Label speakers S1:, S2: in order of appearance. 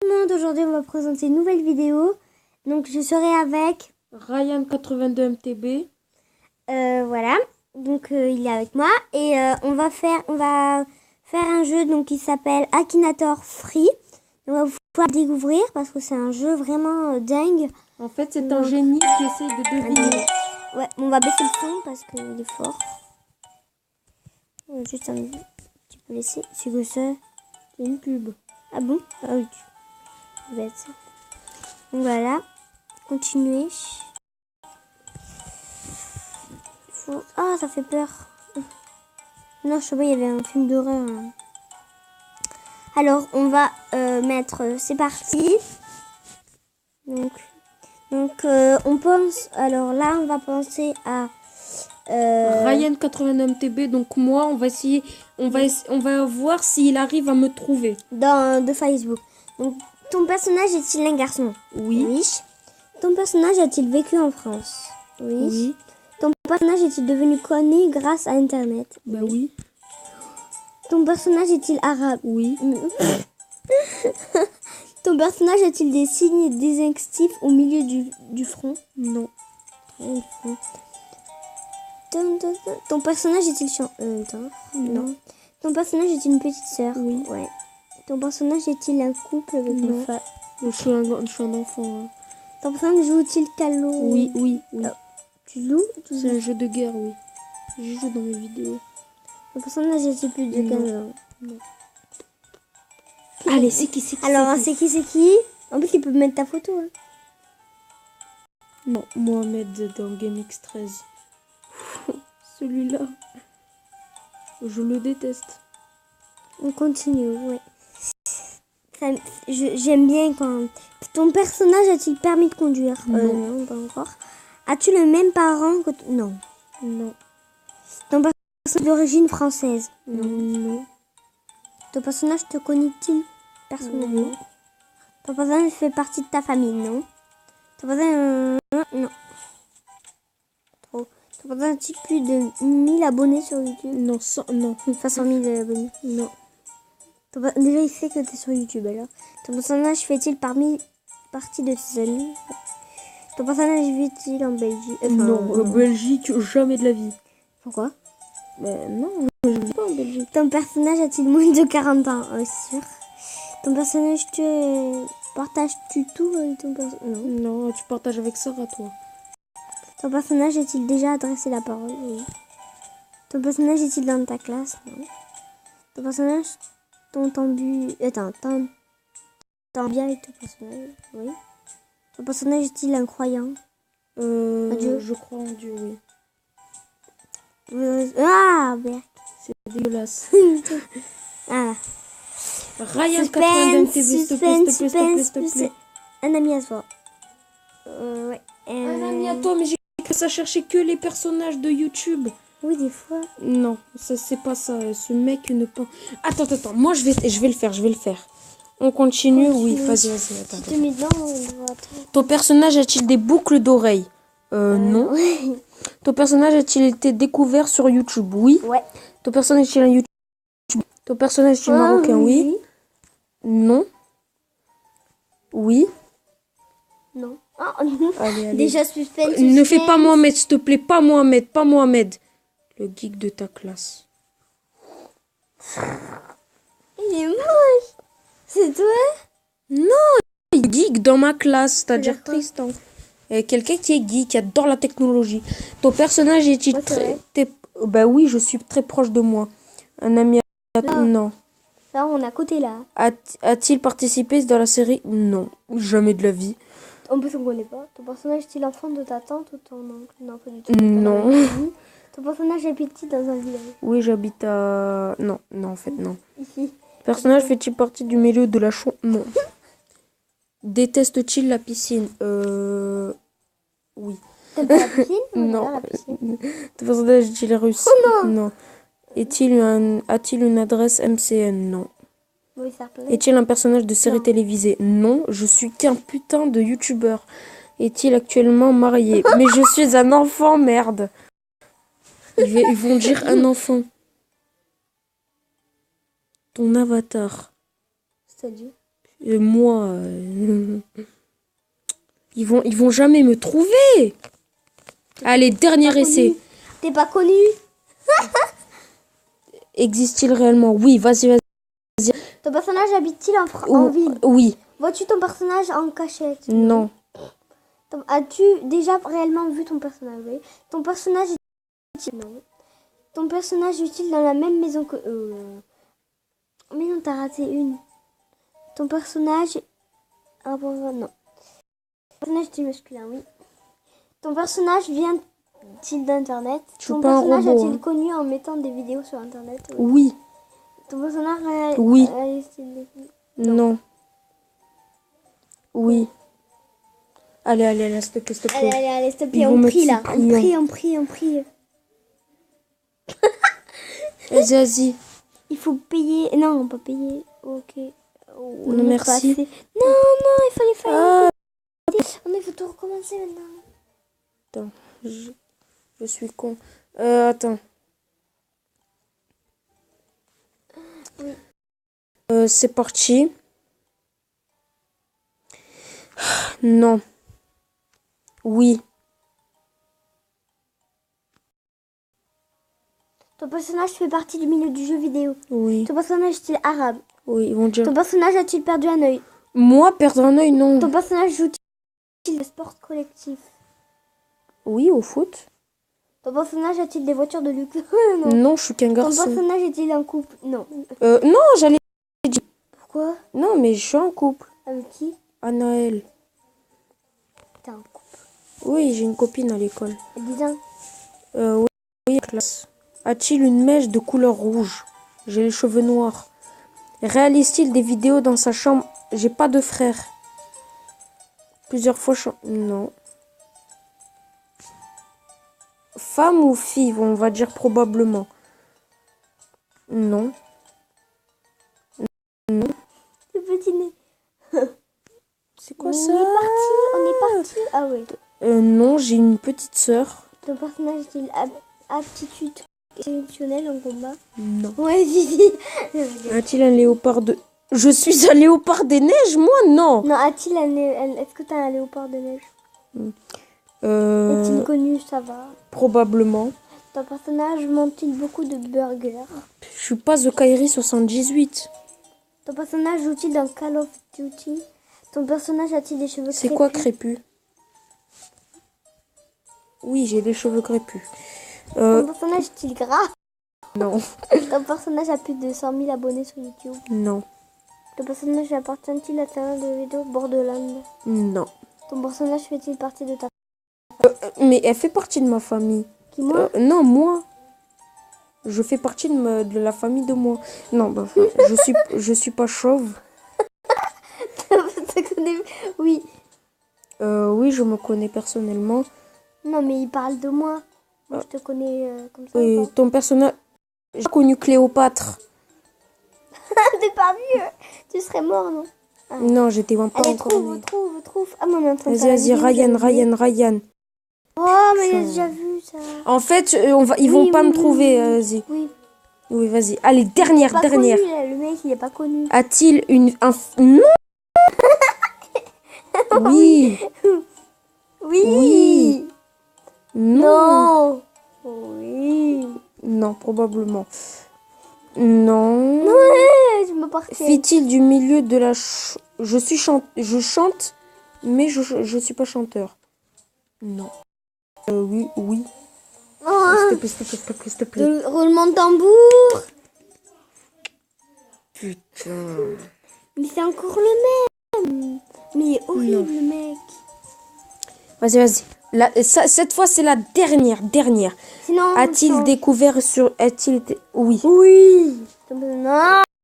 S1: Tout le monde, aujourd'hui on va présenter une nouvelle vidéo. Donc je serai avec
S2: Ryan 82 MTB.
S1: voilà. Donc il est avec moi et on va faire un jeu donc qui s'appelle Akinator Free. On va pouvoir découvrir parce que c'est un jeu vraiment dingue.
S2: En fait, c'est un génie qui essaie de deviner.
S1: Ouais, on va baisser le son parce qu'il est fort. Juste un petit peu laisser. C'est que ça.
S2: C'est une pub.
S1: Ah bon? Ah oui. Donc voilà. Continuer. Ah, ça fait peur. Non, je sais pas, il y avait un film d'horreur. Alors, on va mettre... c'est parti. Donc on pense... Alors là, on va penser à...
S2: Ryan 82 MTB. Donc moi, on va essayer... On va voir s'il arrive à me trouver.
S1: de Facebook. Donc, ton personnage est-il un garçon?
S2: Oui.
S1: Ton personnage a-t-il vécu en France?
S2: Oui.
S1: Ton personnage est-il devenu connu grâce à Internet?
S2: Bah oui.
S1: Ton personnage est-il arabe?
S2: Oui.
S1: Ton personnage a-t-il des signes distinctifs au milieu du front?
S2: Non.
S1: Ton personnage est-il chanteur?
S2: Non.
S1: Ton personnage est-il une petite sœur?
S2: Oui.
S1: Ouais. Ton personnage est-il un couple avec une femme?
S2: Je suis un enfant. Hein.
S1: Ton personnage joue-t-il Calo?
S2: Oui.
S1: Tu joues?
S2: C'est un jeu de guerre, oui. Je joue dans mes vidéos.
S1: Ton personnage a-t-il plus de 15 ans?
S2: Non. Allez, c'est qui?
S1: Alors, c'est qui? En plus, il peut mettre ta photo. Hein.
S2: Non, Mohamed dans GameX 13. Celui-là. Je le déteste.
S1: On continue, ouais. J'aime bien quand... Ton personnage a-t-il permis de conduire? Non, pas encore. As-tu le même parent que... Non. Ton personnage est d'origine française?
S2: Non.
S1: Ton personnage te connaît-il personnellement? Ton personnage fait partie de ta famille? Non. Ton personnage... non. Trop. Ton personnage a-t-il plus de 1000 abonnés sur YouTube?
S2: Non, non.
S1: 500 000 abonnés?
S2: Non.
S1: Déjà, il sait que tu es sur YouTube, alors. Ton personnage fait-il partie de tes amis? Ton personnage vit-il en Belgique?
S2: Non, Belgique, jamais de la vie.
S1: Pourquoi?
S2: Non, je vis pas en Belgique.
S1: Ton personnage a-t-il moins de 40 ans? Sûr. Ton personnage, partages-tu tout avec ton personnage? Non.
S2: Non, tu partages avec Sarah, toi.
S1: Ton personnage a-t-il déjà adressé la parole? Oui. Ton personnage est-il dans ta classe? Non. Ton personnage... T'entends bien avec ton personnage? Oui. Ton personnage est-il un croyant? Dieu?
S2: Je crois en Dieu, oui.
S1: Merde.
S2: C'est dégueulasse.
S1: Ah.
S2: Ryan 82 TV, s'il te plaît.
S1: Un ami à soi. Ouais.
S2: Un ami à toi, mais j'ai commencé à chercher que les personnages de YouTube.
S1: Oui, des fois.
S2: Non, ça c'est pas ça. Ce mec ne peut. Attends. Moi je vais le faire. On continue. Oui, vas-y. Attends.
S1: Tu te mets dedans, on va attendre.
S2: Ton personnage a-t-il des boucles d'oreilles? Non. Ton personnage a-t-il été découvert sur YouTube? Oui.
S1: Ouais.
S2: Ton personnage est-il un YouTube? Ton personnage est-il marocain? Oui. Non. Oui.
S1: Non.
S2: Allez.
S1: Déjà suspense.
S2: Ne fais pas Mohamed, s'il te plaît. Pas Mohamed. Le geek de ta classe.
S1: Il est moche. C'est toi?
S2: Non, il est geek dans ma classe, c'est-à-dire Tristan. Quelqu'un qui est geek, qui adore la technologie. Ton personnage est-il Bah oui, je suis très proche de moi. Un ami Non.
S1: Là, on est à côté, là.
S2: A-t-il participé dans la série? Non, jamais de la vie.
S1: En plus, on connaît pas. Ton personnage est-il l'enfant de ta tante ou ton oncle? Non, pas du tout.
S2: Non.
S1: Ton personnage habite-t-il dans un village?
S2: Oui, j'habite à... Non, en fait, non.
S1: Ici.
S2: Personnage fait-il partie du milieu de la Non. Déteste-t-il la piscine? Oui.
S1: T'aimes pas la piscine?
S2: Non.
S1: La piscine.
S2: Ton personnage est-il russe?
S1: Oh non.
S2: A-t-il une adresse MCN? Non.
S1: Oui, ça plaît.
S2: Est-il un personnage de série télévisée? Non, je suis qu'un putain de youtubeur. Est-il actuellement marié? Mais je suis un enfant, merde. Ils vont dire un enfant. Ton avatar.
S1: C'est-à-dire?
S2: Moi, ils vont jamais me trouver. Allez, dernier
S1: Pas
S2: essai.
S1: connu. T'es pas connu?
S2: Existe-t-il réellement? Oui, vas-y.
S1: Ton personnage habite-t-il en ville?
S2: Oui,
S1: Vois-tu ton personnage en cachette?
S2: non,
S1: As-tu déjà réellement vu ton personnage? Oui. Ton personnage est non. Ton personnage est-il dans la même maison que mais non, t'as raté une. Ton personnage ah bon non. Ton personnage est masculin, oui. Ton personnage vient-il d'internet?
S2: Je suis
S1: Ton
S2: pas un
S1: personnage
S2: robot,
S1: a-t-il
S2: hein.
S1: connu en mettant des vidéos sur internet?
S2: Oui,
S1: Ton personnage
S2: Oui.
S1: réalise-t-il
S2: non, oui. Allez, s'il te plaît, s'il te plaît.
S1: Allez, s'il te
S2: Ils
S1: plaît,
S2: vont
S1: on
S2: me
S1: prie là.
S2: supplier.
S1: On prie.
S2: Vas-y.
S1: Il faut payer. Non, pas payer. Ok. Oh,
S2: Non, merci.
S1: Non, il fallait faire.
S2: Ah,
S1: Oh, non, il faut tout recommencer maintenant.
S2: attends, je suis con. Attends. C'est parti. Non. Oui.
S1: Ton personnage fait partie du milieu du jeu vidéo.
S2: Oui.
S1: Ton personnage est-il arabe?
S2: Oui, ils vont dire.
S1: Ton personnage a-t-il perdu un œil?
S2: Moi, perdre un œil, non.
S1: Ton personnage joue-t-il au sport collectif?
S2: Oui, au foot.
S1: Ton personnage a-t-il des voitures de luxe?
S2: Non, je suis qu'un
S1: Ton
S2: garçon.
S1: personnage est-il en couple? Non.
S2: Non, j'allais.
S1: Pourquoi?
S2: Non, mais je suis en couple.
S1: Avec qui?
S2: Anaël.
S1: T'es en couple.
S2: Oui, j'ai une copine à l'école.
S1: Dis donc.
S2: Oui, classe. A-t-il une mèche de couleur rouge? J'ai les cheveux noirs. Réalise-t-il des vidéos dans sa chambre? J'ai pas de frère. Plusieurs fois, non. Femme ou fille? On va dire probablement. Non.
S1: Le petit nez.
S2: C'est quoi
S1: On
S2: ça?
S1: est parti. Ah oui.
S2: Non, j'ai une petite sœur.
S1: Ton personnage est-il aptitude exceptionnelle en combat?
S2: Non.
S1: Ouais, Vivi.
S2: A-t-il un léopard de... Je suis un léopard des neiges, moi? Non.
S1: Non, a-t-il est-ce que t'as un léopard de neige?
S2: Euh,
S1: Est-il connu? Ça va.
S2: Probablement.
S1: Ton personnage mange-t-il beaucoup de burgers?
S2: Je suis pas The Kairi 78.
S1: Ton personnage joue-t-il dans Call of Duty? Ton personnage a-t-il des cheveux
S2: C'est
S1: crépus?
S2: quoi crépus? Oui, j'ai des cheveux crépus.
S1: Ton personnage est-il gras?
S2: Non.
S1: Ton personnage a plus de 100 000 abonnés sur YouTube.
S2: Non.
S1: Ton personnage appartient-il à ta chaîne de vidéo Borderland?
S2: Non.
S1: Ton personnage fait-il partie de ta...
S2: Mais elle fait partie de ma famille.
S1: Qui, moi?
S2: Non, moi. Je fais partie de la famille de moi. Non, bah, enfin, je suis pas chauve.
S1: Oui.
S2: Oui, je me connais personnellement.
S1: Non, mais il parle de moi. Moi, je te connais comme ça.
S2: Et ton personnage... J'ai connu Cléopâtre.
S1: T'es pas vieux. Tu serais mort, non?
S2: Non, j'étais pas
S1: Allez,
S2: encore née.
S1: trouve. Ah, mais on est en train de
S2: Vas-y,
S1: faire la vidéo,
S2: Ryan.
S1: Oh, mais j'ai déjà vu ça.
S2: En fait, ils vont pas me trouver. Vas-y.
S1: Oui.
S2: Oui, vas-y. Allez, dernière.
S1: Pas connu, là, le mec, il est pas connu.
S2: A-t-il Non. Oui.
S1: Oui.
S2: Non.
S1: Oui.
S2: Non, probablement. Non.
S1: Ouais, je me partais.
S2: Fit-il du milieu de la... Je chante, mais je suis pas chanteur. Non. Oui.
S1: Oh,
S2: S'il te plaît.
S1: le roulement de tambour.
S2: Putain.
S1: Mais c'est encore le même. Mais il est horrible, le mec.
S2: Vas-y. Cette fois, c'est la dernière.
S1: Sinon,
S2: A-t-il découvert sur... Oui.
S1: Oui. Non.